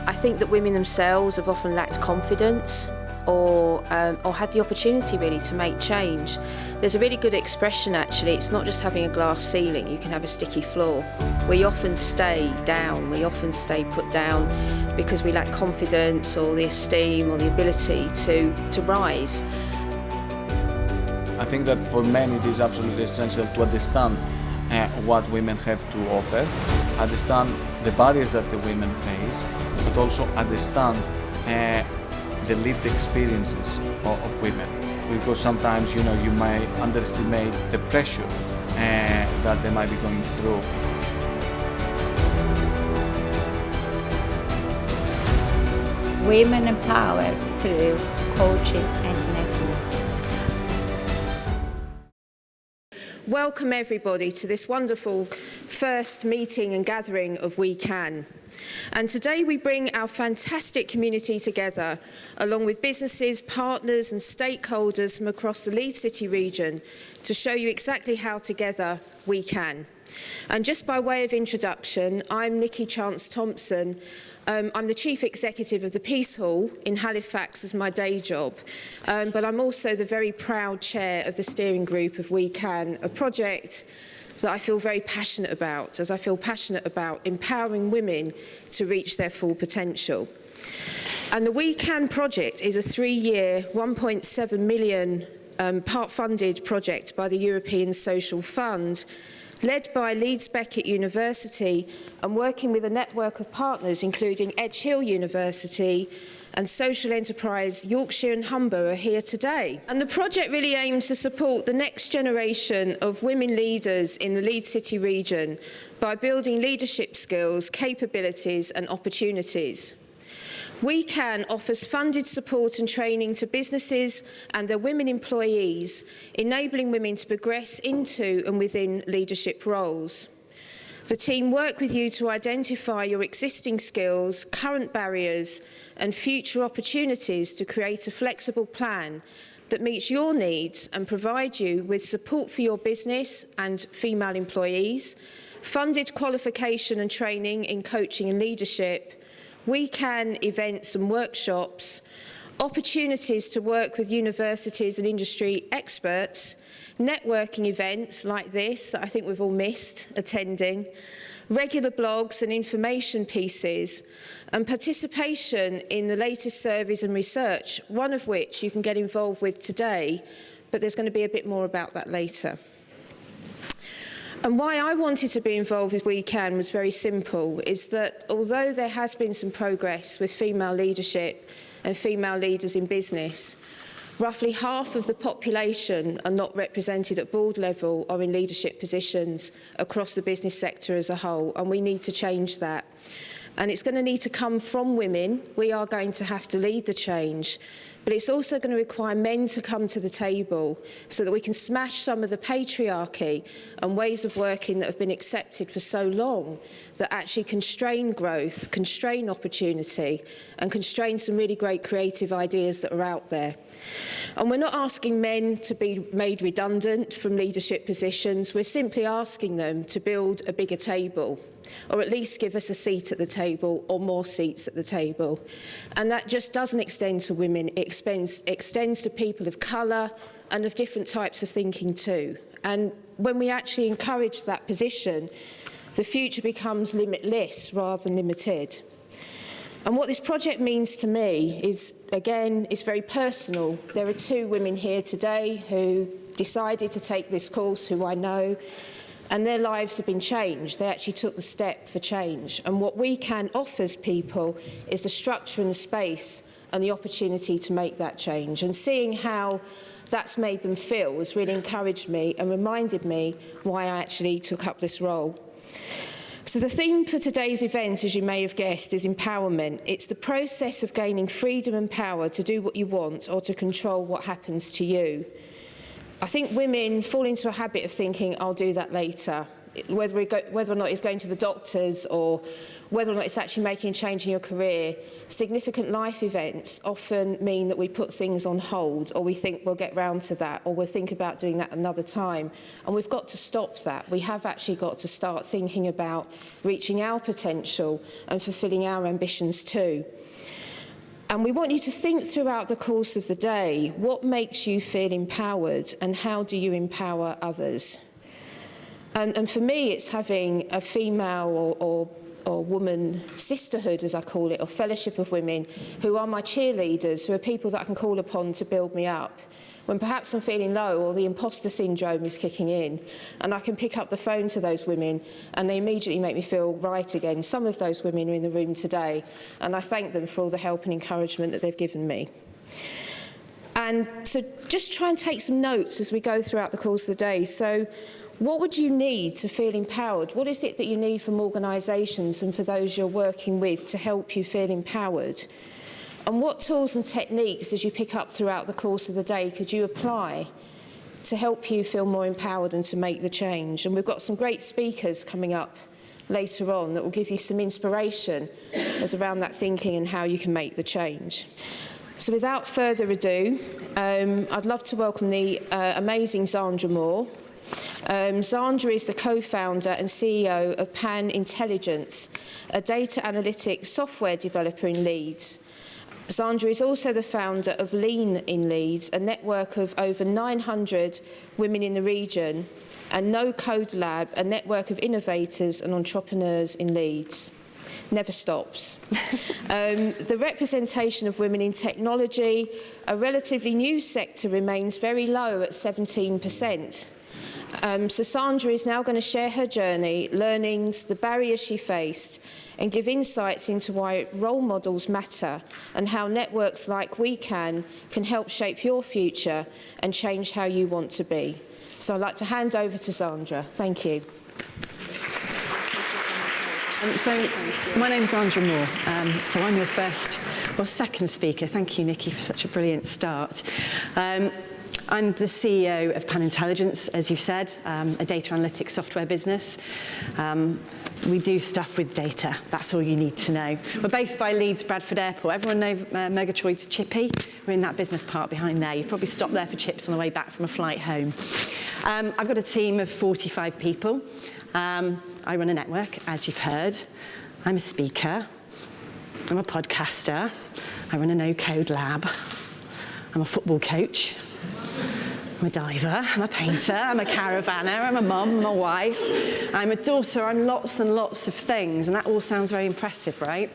I think that women themselves have often lacked confidence or had the opportunity really to make change. There's a really good expression actually, it's not just having a glass ceiling, you can have a sticky floor. We often stay down, we often stay put down because we lack confidence or the esteem or the ability to rise. I think that for men it is absolutely essential to understand what women have to offer, understand the barriers that the women face, but also understand the lived experiences of women. Because sometimes, you might underestimate the pressure that they might be going through. Women empowered through coaching and networking. Welcome everybody to this wonderful first meeting and gathering of We Can. And today we bring our fantastic community together, along with businesses, partners and stakeholders from across the Leeds City region, to show you exactly how together we can. And just by way of introduction, I'm Nicky Chance-Thompson. I'm the Chief Executive of the Peace Hall in Halifax as my day job, but I'm also the very proud chair of the steering group of We Can, a project that I feel very passionate about, as I feel passionate about empowering women to reach their full potential. And the We Can project is a 3-year, 1.7 million part-funded project by the European Social Fund, led by Leeds Beckett University and working with a network of partners including Edge Hill University and Social Enterprise Yorkshire and Humber are here today. And the project really aims to support the next generation of women leaders in the Leeds City region by building leadership skills, capabilities and opportunities. We Can offers funded support and training to businesses and their women employees, enabling women to progress into and within leadership roles. The team work with you to identify your existing skills, current barriers and future opportunities to create a flexible plan that meets your needs and provide you with support for your business and female employees, funded qualification and training in coaching and leadership, We Can events and workshops, opportunities to work with universities and industry experts, networking events like this that I think we've all missed attending, regular blogs and information pieces, and participation in the latest surveys and research, one of which you can get involved with today, but there's going to be a bit more about that later. And why I wanted to be involved with We Can was very simple, is that although there has been some progress with female leadership and female leaders in business, roughly half of the population are not represented at board level or in leadership positions across the business sector as a whole, and we need to change that. And it's going to need to come from women. We are going to have to lead the change. But it's also going to require men to come to the table so that we can smash some of the patriarchy and ways of working that have been accepted for so long that actually constrain growth, constrain opportunity, and constrain some really great creative ideas that are out there. And we're not asking men to be made redundant from leadership positions. We're simply asking them to build a bigger table, or at least give us a seat at the table or more seats at the table. And that just doesn't extend to women, it extends to people of colour and of different types of thinking too. And when we actually encourage that position, the future becomes limitless rather than limited. And what this project means to me is, again, it's very personal. There are 2 women here today who decided to take this course, who I know, and their lives have been changed. They actually took the step for change. And what We Can offers people is the structure and the space and the opportunity to make that change. And seeing how that's made them feel has really encouraged me and reminded me why I actually took up this role. So the theme for today's event, as you may have guessed, is empowerment. It's the process of gaining freedom and power to do what you want or to control what happens to you. I think women fall into a habit of thinking, I'll do that later, whether or not it's going to the doctors or whether or not it's actually making a change in your career, significant life events often mean that we put things on hold, or we think we'll get round to that, or we'll think about doing that another time. And we've got to stop that. We have actually got to start thinking about reaching our potential and fulfilling our ambitions too. And we want you to think throughout the course of the day, what makes you feel empowered and how do you empower others? And for me, it's having a female or woman sisterhood, as I call it, or fellowship of women who are my cheerleaders, who are people that I can call upon to build me up. When perhaps I'm feeling low or the imposter syndrome is kicking in, and I can pick up the phone to those women and they immediately make me feel right again. Some of those women are in the room today, and I thank them for all the help and encouragement that they've given me. And so just try and take some notes as we go throughout the course of the day. So what would you need to feel empowered? What is it that you need from organisations and for those you're working with to help you feel empowered? And what tools and techniques, as you pick up throughout the course of the day, could you apply to help you feel more empowered and to make the change? And we've got some great speakers coming up later on that will give you some inspiration as around that thinking and how you can make the change. So without further ado, I'd love to welcome the amazing Zandra Moore. Zandra is the co-founder and CEO of Panintelligence, a data analytics software developer in Leeds. Zandra is also the founder of Lean in Leeds, a network of over 900 women in the region, and No Code Lab, a network of innovators and entrepreneurs in Leeds. Never stops. The representation of women in technology, a relatively new sector, remains very low at 17%. So Zandra is now going to share her journey, learnings, the barriers she faced, and give insights into why role models matter and how networks like We can help shape your future and change how you want to be. So I'd like to hand over to Zandra. Thank you. My name's Zandra Moore, so I'm your second speaker. Thank you, Nicky, for such a brilliant start. I'm the CEO of Panintelligence, as you've said, a data analytics software business. We do stuff with data, that's all you need to know. We're based by Leeds Bradford Airport. Everyone know Murgatroyd's Chippy? We're in that business park behind there. You probably stopped there for chips on the way back from a flight home. I've got a team of 45 people. I run a network, as you've heard. I'm a speaker. I'm a podcaster. I run a no-code lab. I'm a football coach. I'm a diver, I'm a painter, I'm a caravanner, I'm a mum, I'm a wife, I'm a daughter, I'm lots and lots of things, and that all sounds very impressive, right?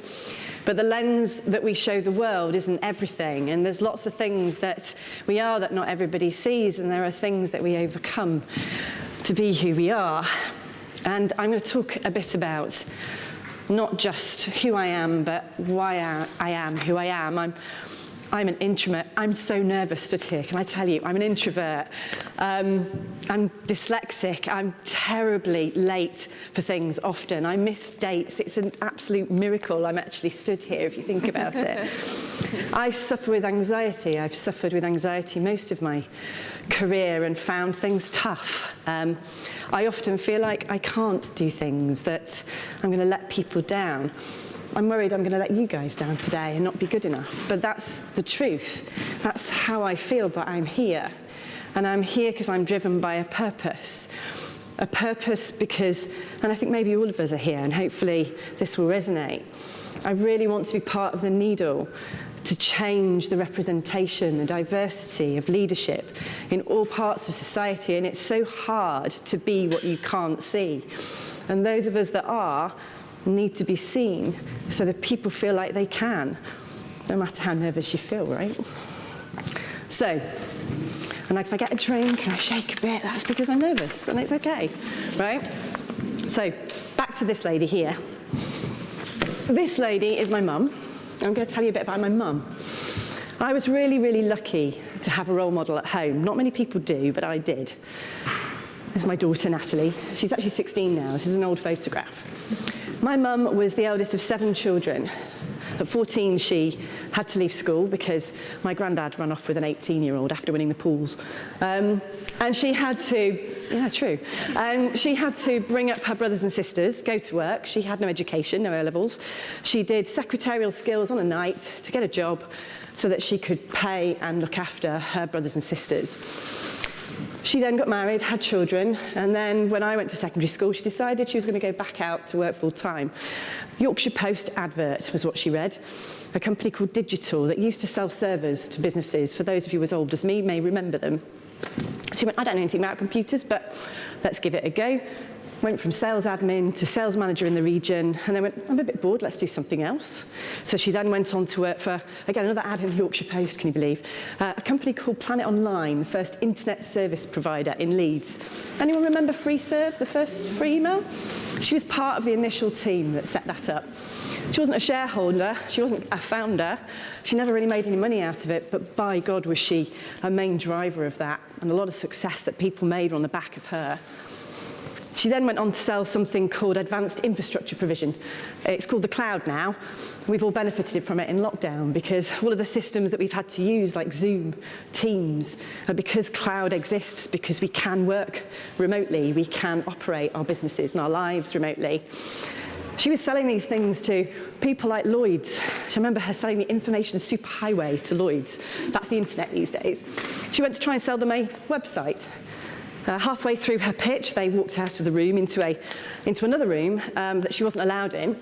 But the lens that we show the world isn't everything, and there's lots of things that we are that not everybody sees, and there are things that we overcome to be who we are. And I'm going to talk a bit about not just who I am, but why I am who I am. I'm an introvert. I'm so nervous stood here, can I tell you? I'm an introvert. I'm dyslexic. I'm terribly late for things often. I miss dates. It's an absolute miracle I'm actually stood here, if you think about it. I suffer with anxiety. I've suffered with anxiety most of my career and found things tough. I often feel like I can't do things, that I'm going to let people down. I'm worried I'm going to let you guys down today and not be good enough. But that's the truth. That's how I feel, but I'm here. And I'm here because I'm driven by a purpose. A purpose because, and I think maybe all of us are here, and hopefully this will resonate. I really want to be part of the needle to change the representation, the diversity of leadership in all parts of society. And it's so hard to be what you can't see. And those of us that are, need to be seen so that people feel like they can, no matter how nervous you feel, right? So, and if I get a drink and I shake a bit, that's because I'm nervous, and it's okay, right? So, back to this lady here. This lady is my mum. I'm going to tell you a bit about my mum. I was really, really lucky to have a role model at home. Not many people do, but I did. This is my daughter, Natalie. She's actually 16 now. This is an old photograph. My mum was the eldest of 7 children. At 14, she had to leave school because my granddad ran off with an 18-year-old after winning the pools. And she had to, and she had to bring up her brothers and sisters, go to work. She had no education, no A-levels. She did secretarial skills on a night to get a job so that she could pay and look after her brothers and sisters. She then got married, had children, and then when I went to secondary school, she decided she was going to go back out to work full-time. Yorkshire Post advert was what she read, a company called Digital that used to sell servers to businesses. For those of you as old as me may remember them. She went, I don't know anything about computers, but let's give it a go. Went from sales admin to sales manager in the region, and then went, I'm a bit bored, let's do something else. So she then went on to work for, again, another ad in the Yorkshire Post, can you believe, a company called Planet Online, the first internet service provider in Leeds. Anyone remember FreeServe, the first free email? She was part of the initial team that set that up. She wasn't a shareholder, she wasn't a founder, she never really made any money out of it, but by God was she a main driver of that, and a lot of success that people made on the back of her. She then went on to sell something called advanced infrastructure provision. It's called the cloud now. We've all benefited from it in lockdown because all of the systems that we've had to use, like Zoom, Teams, because cloud exists, because we can work remotely, we can operate our businesses and our lives remotely. She was selling these things to people like Lloyds. I remember her selling the information superhighway to Lloyds. That's the internet these days. She went to try and sell them a website. Halfway through her pitch, they walked out of the room into another room that she wasn't allowed in,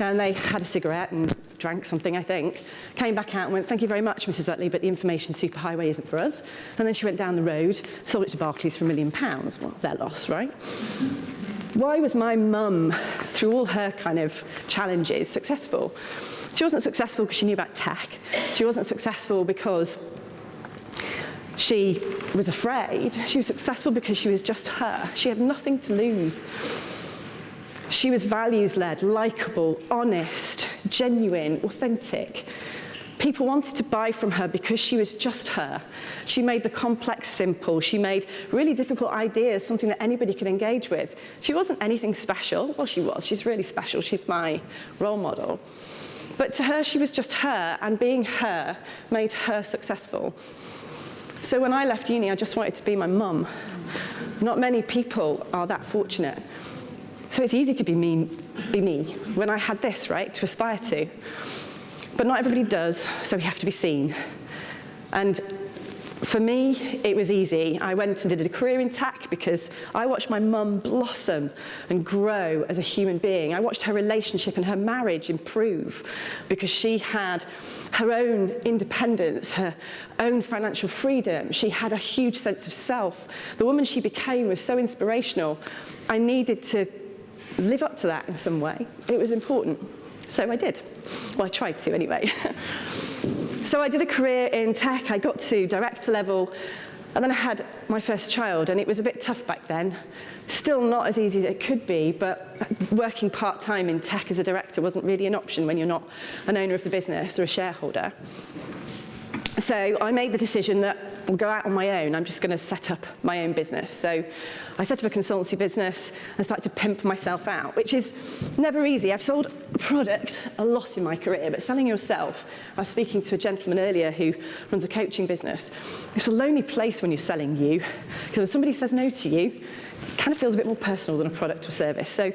and they had a cigarette and drank something, I think, came back out and went, thank you very much, Mrs. Utley, but the information superhighway isn't for us. And then she went down the road, sold it to Barclays for £1 million. Well, their loss, right? Why was my mum, through all her kind of challenges, successful? She wasn't successful because she knew about tech. She wasn't successful because she was afraid. She was successful because she was just her. She had nothing to lose. She was values-led, likeable, honest, genuine, authentic. People wanted to buy from her because she was just her. She made the complex simple. She made really difficult ideas something that anybody could engage with. She wasn't anything special. Well, she was. She's really special. She's my role model. But to her, she was just her, and being her made her successful. So when I left uni, I just wanted to be my mum. Not many people are that fortunate. So it's easy to be me when I had this, right, to aspire to. But not everybody does, so we have to be seen. And for me, it was easy. I went and did a career in tech because I watched my mum blossom and grow as a human being. I watched her relationship and her marriage improve because she had her own independence, her own financial freedom. She had a huge sense of self. The woman she became was so inspirational. I needed to live up to that in some way. It was important. So I did. Well, I tried to anyway. So I did a career in tech. I got to director level, and then I had my first child, and it was a bit tough back then. Still not as easy as it could be, but working part-time in tech as a director wasn't really an option when you're not an owner of the business or a shareholder. So I made the decision that I'll go out on my own. I'm just going to set up my own business. So I set up a consultancy business and started to pimp myself out, which is never easy. I've sold a product a lot in my career, but selling yourself, I was speaking to a gentleman earlier who runs a coaching business. It's a lonely place when you're selling you, because when somebody says no to you, it kind of feels a bit more personal than a product or service. So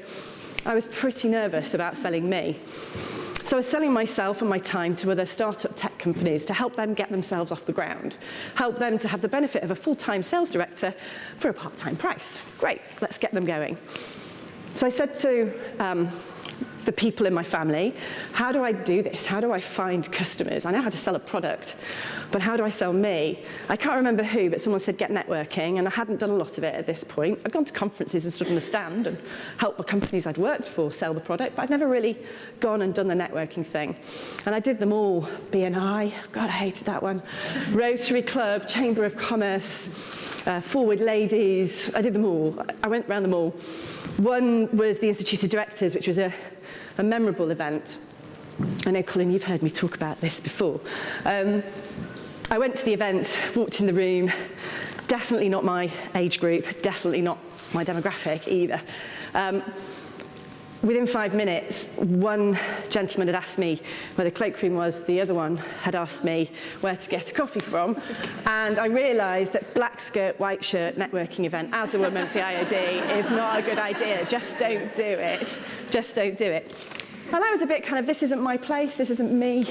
I was pretty nervous about selling me. So I was selling myself and my time to other startup tech companies to help them get themselves off the ground, help them to have the benefit of a full-time sales director for a part-time price. Great, let's get them going. So I said to the people in my family, how do I do this? How do I find customers? I know how to sell a product, but how do I sell me? I can't remember who, but someone said get networking, and I hadn't done a lot of it at this point. I'd gone to conferences and stood on the stand and helped the companies I'd worked for sell the product, but I'd never really gone and done the networking thing. And I did them all, BNI, God, I hated that one, Rotary Club, Chamber of Commerce, Forward Ladies, I did them all. I went around them all. One was the Institute of Directors, which was a memorable event. I know, Colin, you've heard me talk about this before. I went to the event, walked in the room, definitely not my age group, definitely not my demographic either. within 5 minutes, one gentleman had asked me where the cloakroom was, the other one had asked me where to get a coffee from, and I realised that black skirt, white shirt, networking event as a woman for the IOD is not a good idea. Just don't do it. Just don't do it. And I was a bit kind of, this isn't my place, this isn't me.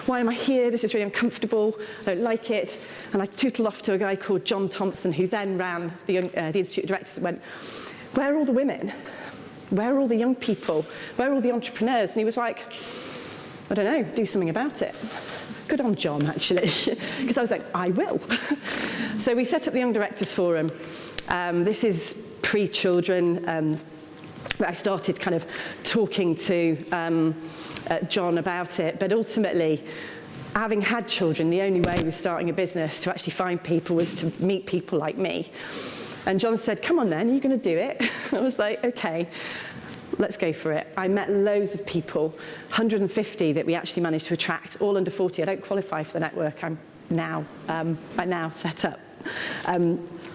Why am I here? This is really uncomfortable. I don't like it. And I tootled off to a guy called John Thompson, who then ran the Institute of Directors, and went, where are all the women? Where are all the young people? Where are all the entrepreneurs? And he was like, I don't know, do something about it. Good on John, actually, because I was like, I will. So we set up the Young Directors Forum. This is pre-children. I started kind of talking to John about it, but ultimately, having had children, the only way with starting a business to actually find people was to meet people like me. And John said, come on then, are you going to do it? I was like, okay, let's go for it. I met loads of people, 150 that we actually managed to attract, all under 40. I don't qualify for the network I'm now set up.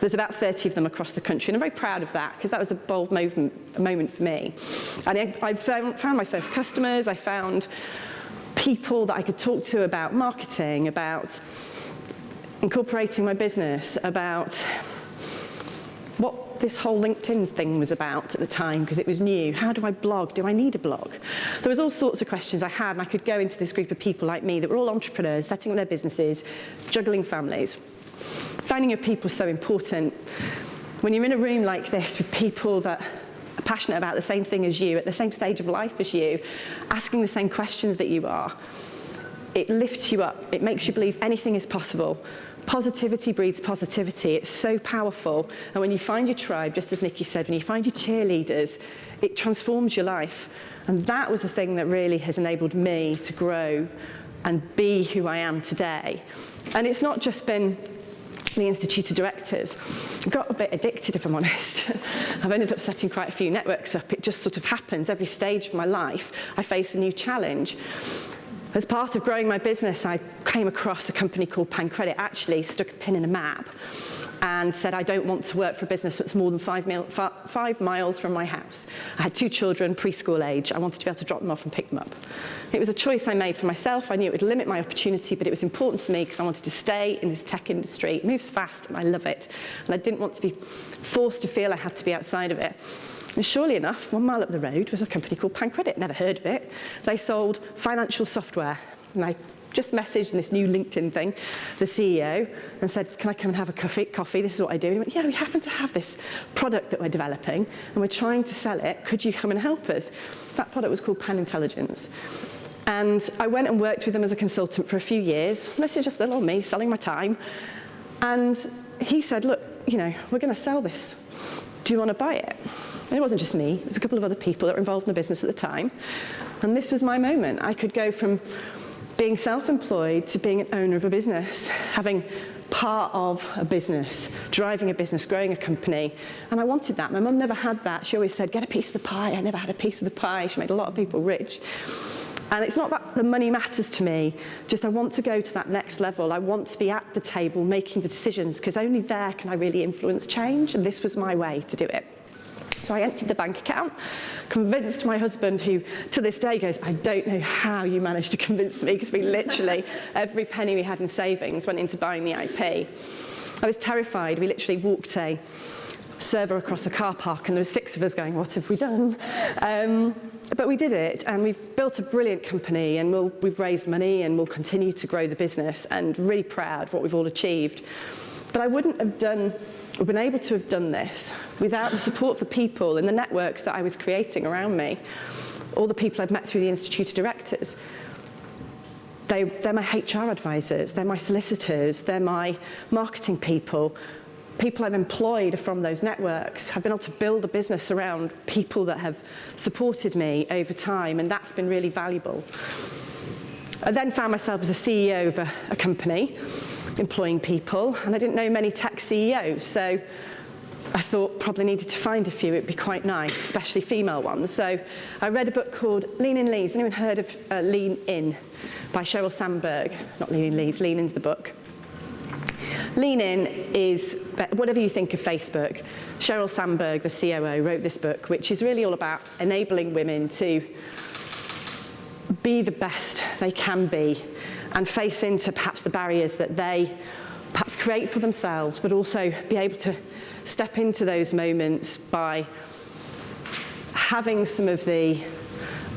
There's about 30 of them across the country, and I'm very proud of that, because that was a bold moment for me. And I found my first customers, I found people that I could talk to about marketing, about incorporating my business, about what this whole LinkedIn thing was about at the time, because it was new. How do I blog? Do I need a blog? There was all sorts of questions I had, and I could go into this group of people like me that were all entrepreneurs, setting up their businesses, juggling families. Finding your people is so important. When you're in a room like this with people that are passionate about the same thing as you, at the same stage of life as you, asking the same questions that you are, it lifts you up. It makes you believe anything is possible. Positivity breeds positivity. It's so powerful. And when you find your tribe, just as Nicky said, when you find your cheerleaders, it transforms your life. And that was the thing that really has enabled me to grow and be who I am today. And it's not just been the Institute of Directors. I got a bit addicted, if I'm honest. I've ended up setting quite a few networks up. It just sort of happens. Every stage of my life, I face a new challenge. As part of growing my business, I came across a company called Pan Credit, actually stuck a pin in a map and said, I don't want to work for a business that's more than 5 miles from my house. I had 2 children, preschool age. I wanted to be able to drop them off and pick them up. It was a choice I made for myself. I knew it would limit my opportunity, but it was important to me because I wanted to stay in this tech industry. It moves fast, and I love it. And I didn't want to be forced to feel I had to be outside of it. And surely enough, 1 mile up the road was a company called Pan Credit. Never heard of it. They sold financial software. And I just messaged in this new LinkedIn thing the CEO and said, can I come and have a coffee? This is what I do. And he went, yeah, we happen to have this product that we're developing and we're trying to sell it. Could you come and help us? That product was called Panintelligence. And I went and worked with them as a consultant for a few years. This is just little old me selling my time. And he said, look, you know, we're going to sell this. Do you want to buy it? And it wasn't just me. It was a couple of other people that were involved in the business at the time. And this was my moment. I could go from being self-employed to being an owner of a business, having part of a business, driving a business, growing a company. And I wanted that. My mum never had that. She always said, get a piece of the pie. I never had a piece of the pie. She made a lot of people rich. And it's not that the money matters to me, just I want to go to that next level. I want to be at the table making the decisions, because only there can I really influence change. And this was my way to do it. So I emptied the bank account, convinced my husband, who to this day goes, I don't know how you managed to convince me, because we literally, every penny we had in savings went into buying the IP. I was terrified. We literally walked a server across a car park, and there were 6 of us going, what have we done? But we did it, and we've built a brilliant company, and we've raised money, and we'll continue to grow the business, and really proud of what we've all achieved. But I wouldn't have been able to have done this without the support of the people and the networks that I was creating around me. All the people I've met through the Institute of Directors. They're my HR advisors, they're my solicitors, they're my marketing people. People I've employed from those networks. I've been able to build a business around people that have supported me over time, and that's been really valuable. I then found myself as a CEO of a company, employing people, and I didn't know many tech CEOs, so I thought probably needed to find a few. It'd be quite nice, especially female ones. So I read a book called Lean In Leads. Anyone heard of Lean In by Sheryl Sandberg? Not Lean In Leads, Lean In's the book. Lean In is, whatever you think of Facebook, Sheryl Sandberg, the COO, wrote this book, which is really all about enabling women to be the best they can be and face into perhaps the barriers that they perhaps create for themselves, but also be able to step into those moments by having some of the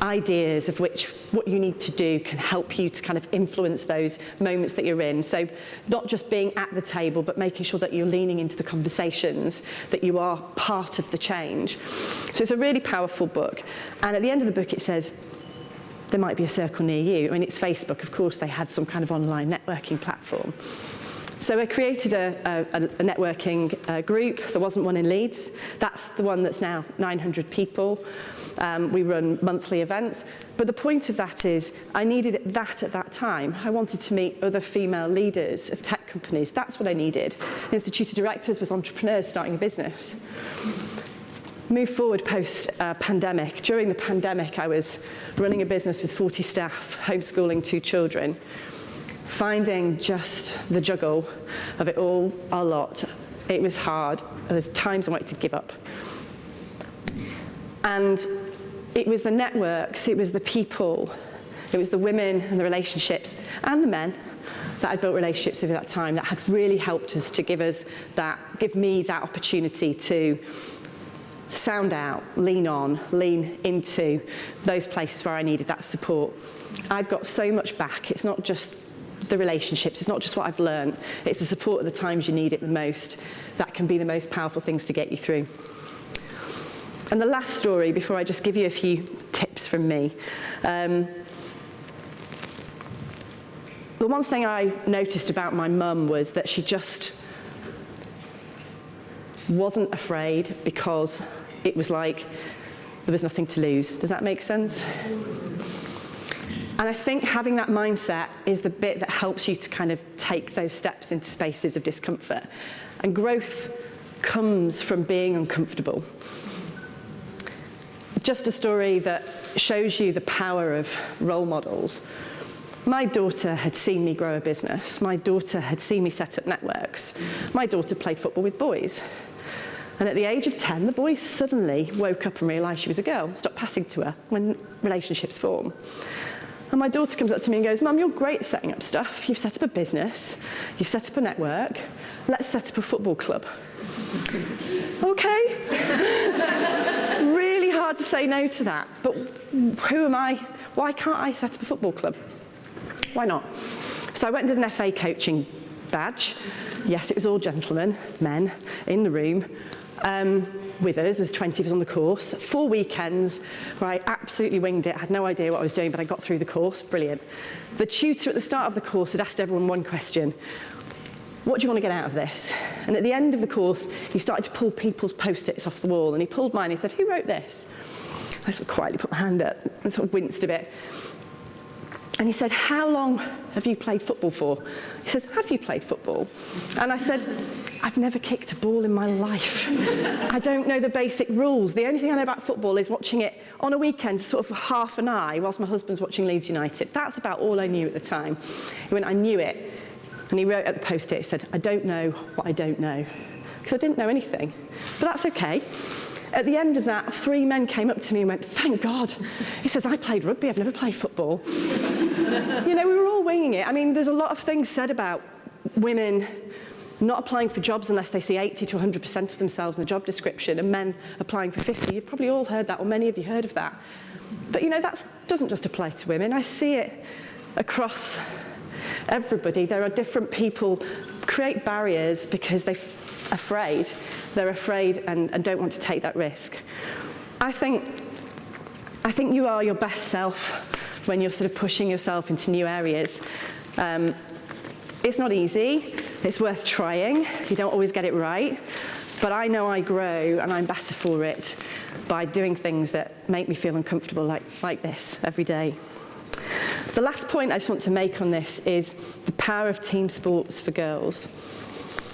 ideas of which what you need to do can help you to kind of influence those moments that you're in. So not just being at the table, but making sure that you're leaning into the conversations, that you are part of the change. So it's a really powerful book. And at the end of the book, it says, there might be a circle near you. I mean, it's Facebook. Of course, they had some kind of online networking platform. So I created a networking group. There wasn't one in Leeds. That's the one that's now 900 people. We run monthly events. But the point of that is I needed that at that time. I wanted to meet other female leaders of tech companies. That's what I needed. Institute of Directors was entrepreneurs starting a business. Move forward post-pandemic. During the pandemic, I was running a business with 40 staff, homeschooling 2 children. Finding just the juggle of it all a lot. It was hard. There's times I wanted to give up. And it was the networks, it was the people, it was the women and the relationships and the men that I built relationships with at that time that had really helped us to give me that opportunity to sound out, lean on, lean into those places where I needed that support. I've got so much back. It's not just the relationships, it's not just what I've learned, it's the support at the times you need it the most that can be the most powerful things to get you through. And the last story, before I just give you a few tips from me. The one thing I noticed about my mum was that she just wasn't afraid because it was like there was nothing to lose. Does that make sense? And I think having that mindset is the bit that helps you to kind of take those steps into spaces of discomfort. And growth comes from being uncomfortable. Just a story that shows you the power of role models. My daughter had seen me grow a business. My daughter had seen me set up networks. My daughter played football with boys. And at the age of 10, the boys suddenly woke up and realised she was a girl, stopped passing to her when relationships form. And my daughter comes up to me and goes, Mum, you're great at setting up stuff. You've set up a business. You've set up a network. Let's set up a football club. Okay. Really hard to say no to that. But who am I? Why can't I set up a football club? Why not? So I went and did an FA coaching badge. Yes, it was all gentlemen, men, in the room. With us, there's 20 of us on the course, 4 weekends where I absolutely winged it. I had no idea what I was doing, but I got through the course, brilliant. The tutor at the start of the course had asked everyone one question: what do you want to get out of this? And at the end of the course, he started to pull people's post-its off the wall, and he pulled mine, and he said, who wrote this? I sort of quietly put my hand up and sort of winced a bit. And he said, how long have you played football for? He says, have you played football? And I said, I've never kicked a ball in my life. I don't know the basic rules. The only thing I know about football is watching it on a weekend, sort of half an eye, whilst my husband's watching Leeds United. That's about all I knew at the time. He went, I knew it. And he wrote at the post-it, he said, I don't know what I don't know. Because I didn't know anything. But that's okay. At the end of that, 3 men came up to me and went, thank God. He says, I played rugby, I've never played football. You know, we were all winging it. I mean, there's a lot of things said about women not applying for jobs unless they see 80 to 100% of themselves in the job description, and men applying for 50. You've probably all heard that, or many of you heard of that. But, you know, that doesn't just apply to women. I see it across everybody. There are different people create barriers because they're afraid. They're afraid and don't want to take that risk. I think you are your best self when you're sort of pushing yourself into new areas. It's not easy. It's worth trying. You don't always get it right. But I know I grow and I'm better for it by doing things that make me feel uncomfortable like this every day. The last point I just want to make on this is the power of team sports for girls.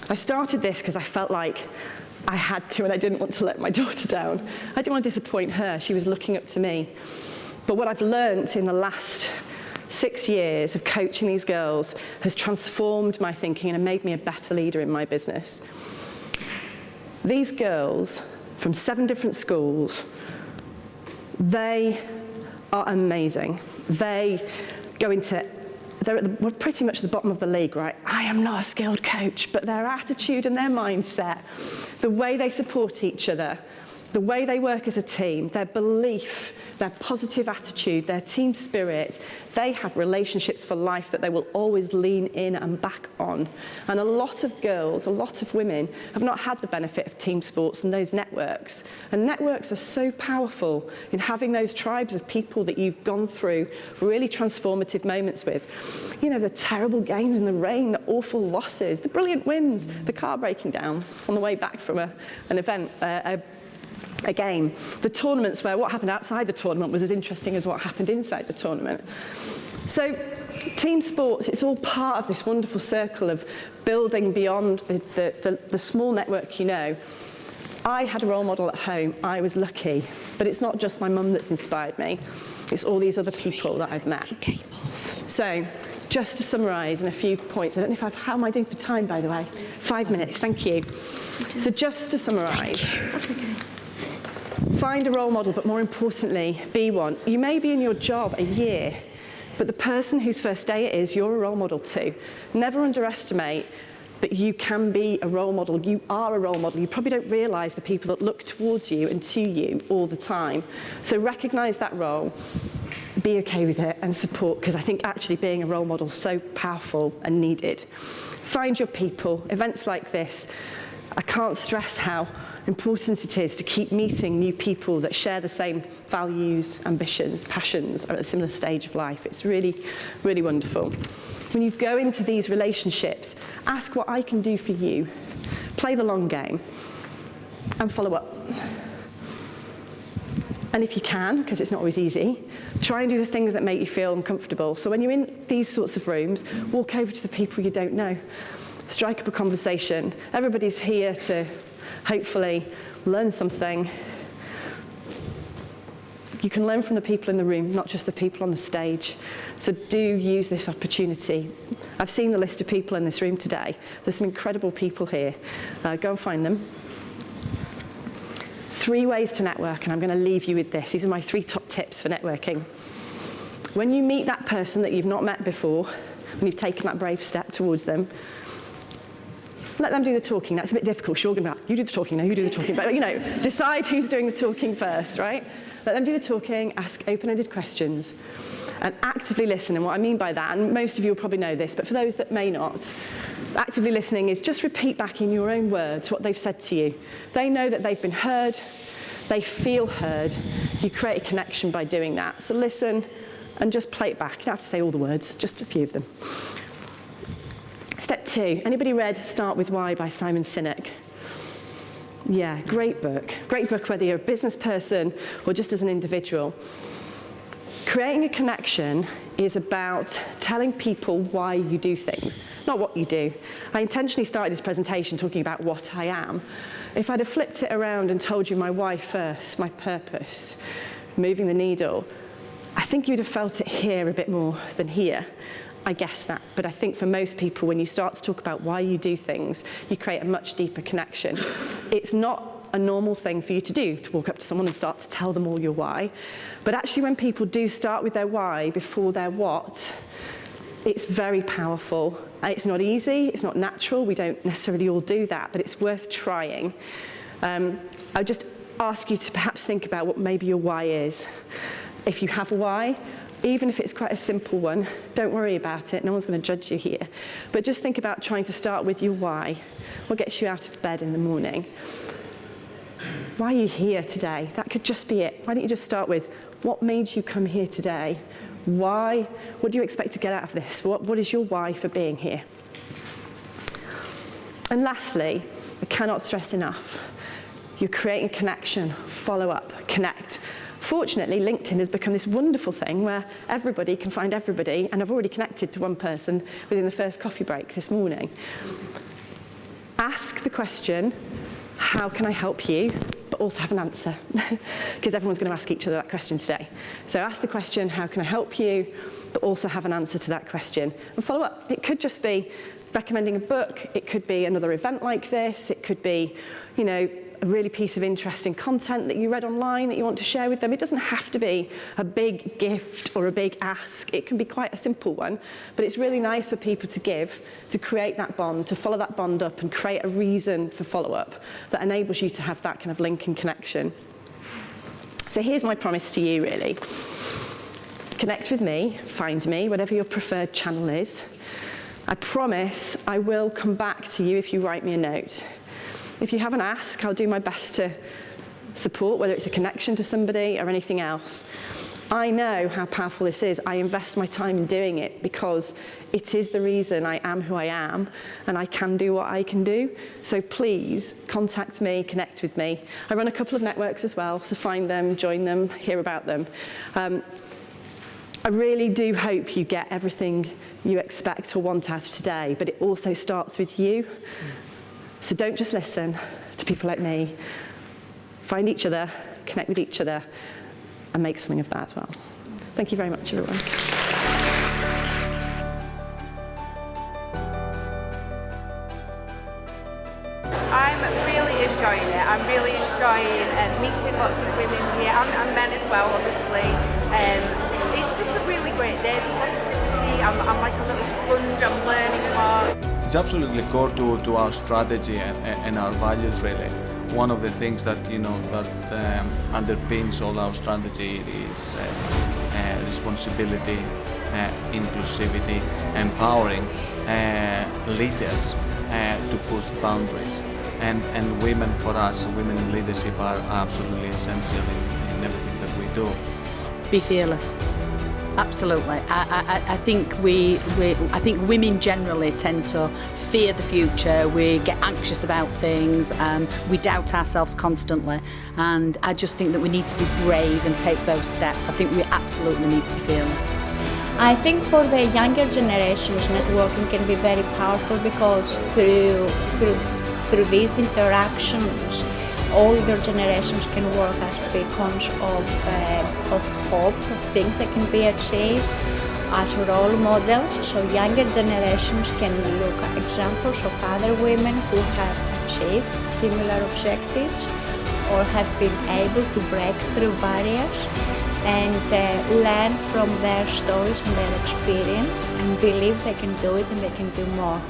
I started this because I felt like I had to, and I didn't want to let my daughter down. I didn't want to disappoint her. She was looking up to me. But what I've learned in the last 6 years of coaching these girls has transformed my thinking and made me a better leader in my business. These girls from 7 different schools, they are amazing. They go into, we're pretty much at the bottom of the league, right? I am not a skilled coach, but their attitude and their mindset, the way they support each other, the way they work as a team, their belief, their positive attitude, their team spirit, they have relationships for life that they will always lean in and back on. And a lot of girls, a lot of women have not had the benefit of team sports and those networks. And networks are so powerful in having those tribes of people that you've gone through really transformative moments with. You know, the terrible games in the rain, the awful losses, the brilliant wins, the car breaking down on the way back from an event, a game, the tournaments where what happened outside the tournament was as interesting as what happened inside the tournament. So team sports, it's all part of this wonderful circle of building beyond the small network you know. I had a role model at home, I was lucky, but it's not just my mum that's inspired me, it's all these other people that I've met. So just to summarise in a few points, I don't know if how am I doing for time, by the way? 5 minutes, thank you. So just to summarise. That's okay. Find a role model, but more importantly, be one. You may be in your job a year, but the person whose first day it is, you're a role model too. Never underestimate that you can be a role model. You are a role model. You probably don't realise the people that look towards you and to you all the time. So recognise that role, be okay with it and support, because I think actually being a role model is so powerful and needed. Find your people. Events like this, I can't stress how important it is to keep meeting new people that share the same values, ambitions, passions, are at a similar stage of life. It's really, really wonderful. When you go into these relationships, ask what I can do for you. Play the long game and follow up. And if you can, because it's not always easy, try and do the things that make you feel uncomfortable. So when you're in these sorts of rooms, walk over to the people you don't know. Strike up a conversation. Everybody's here to hopefully learn something. You can learn from the people in the room, not just the people on the stage. So do use this opportunity. I've seen the list of people in this room today. There's some incredible people here. Go and find them. 3 ways to network, and I'm going to leave you with this. These are my 3 top tips for networking. When you meet that person that you've not met before, when you've taken that brave step towards them, let them do the talking. That's a bit difficult. Sure, going to be like, you do the talking, no, you do the talking. But, you know, decide who's doing the talking first, right? Let them do the talking, ask open-ended questions, and actively listen. And what I mean by that, and most of you will probably know this, but for those that may not, actively listening is just repeat back in your own words what they've said to you. They know that they've been heard. They feel heard. You create a connection by doing that. So listen and just play it back. You don't have to say all the words, just a few of them. Step 2, anybody read Start With Why by Simon Sinek? Yeah, great book. Great book whether you're a business person or just as an individual. Creating a connection is about telling people why you do things, not what you do. I intentionally started this presentation talking about what I am. If I'd have flipped it around and told you my why first, my purpose, moving the needle, I think you'd have felt it here a bit more than here. I guess that, but I think for most people, when you start to talk about why you do things, you create a much deeper connection. It's not a normal thing for you to do, to walk up to someone and start to tell them all your why. But actually, when people do start with their why before their what, it's very powerful. It's not easy, it's not natural, we don't necessarily all do that, but it's worth trying. I would just ask you to perhaps think about what maybe your why is. If you have a why, even if it's quite a simple one, don't worry about it. No one's going to judge you here. But just think about trying to start with your why. What gets you out of bed in the morning? Why are you here today? That could just be it. Why don't you just start with, what made you come here today? Why? What do you expect to get out of this? What is your why for being here? And lastly, I cannot stress enough, you're creating a connection, follow up, connect. Fortunately, LinkedIn has become this wonderful thing where everybody can find everybody, and I've already connected to one person within the first coffee break this morning. Ask the question, how can I help you? But also have an answer, because everyone's going to ask each other that question today. So ask the question, how can I help you? but also have an answer to that question and follow up. It could just be recommending a book, it could be another event like this, it could be, you know, a really piece of interesting content that you read online that you want to share with them. It doesn't have to be a big gift or a big ask. It can be quite a simple one, but it's really nice for people to give, to create that bond, to follow that bond up and create a reason for follow-up that enables you to have that kind of link and connection. So here's my promise to you, really. Connect with me, find me, whatever your preferred channel is. I promise I will come back to you if you write me a note. If you have an ask, I'll do my best to support, whether it's a connection to somebody or anything else. I know how powerful this is. I invest my time in doing it because it is the reason I am who I am and I can do what I can do. So please contact me, connect with me. I run a couple of networks as well, so find them, join them, hear about them. I really do hope you get everything you expect or want out of today, but it also starts with you. So don't just listen to people like me. Find each other, connect with each other, and make something of that as well. Thank you very much, everyone. I'm really enjoying it. I'm really enjoying meeting lots of women here, and men as well, obviously. It's just a really great day, the positivity. I'm like a little sponge, I'm learning more. It's absolutely core to our strategy and our values, really. One of the things that underpins all our strategy is responsibility, inclusivity, empowering leaders to push boundaries. And women, for us, women in leadership are absolutely essential in everything that we do. Be fearless. Absolutely. I think I think women generally tend to fear the future. We get anxious about things. We doubt ourselves constantly. And I just think that we need to be brave and take those steps. I think we absolutely need to be fearless. I think for the younger generations, networking can be very powerful because through these interactions, older generations can work as beacons of hope, of things that can be achieved, as role models, so younger generations can look at examples of other women who have achieved similar objectives or have been able to break through barriers and learn from their stories and their experience and believe they can do it and they can do more.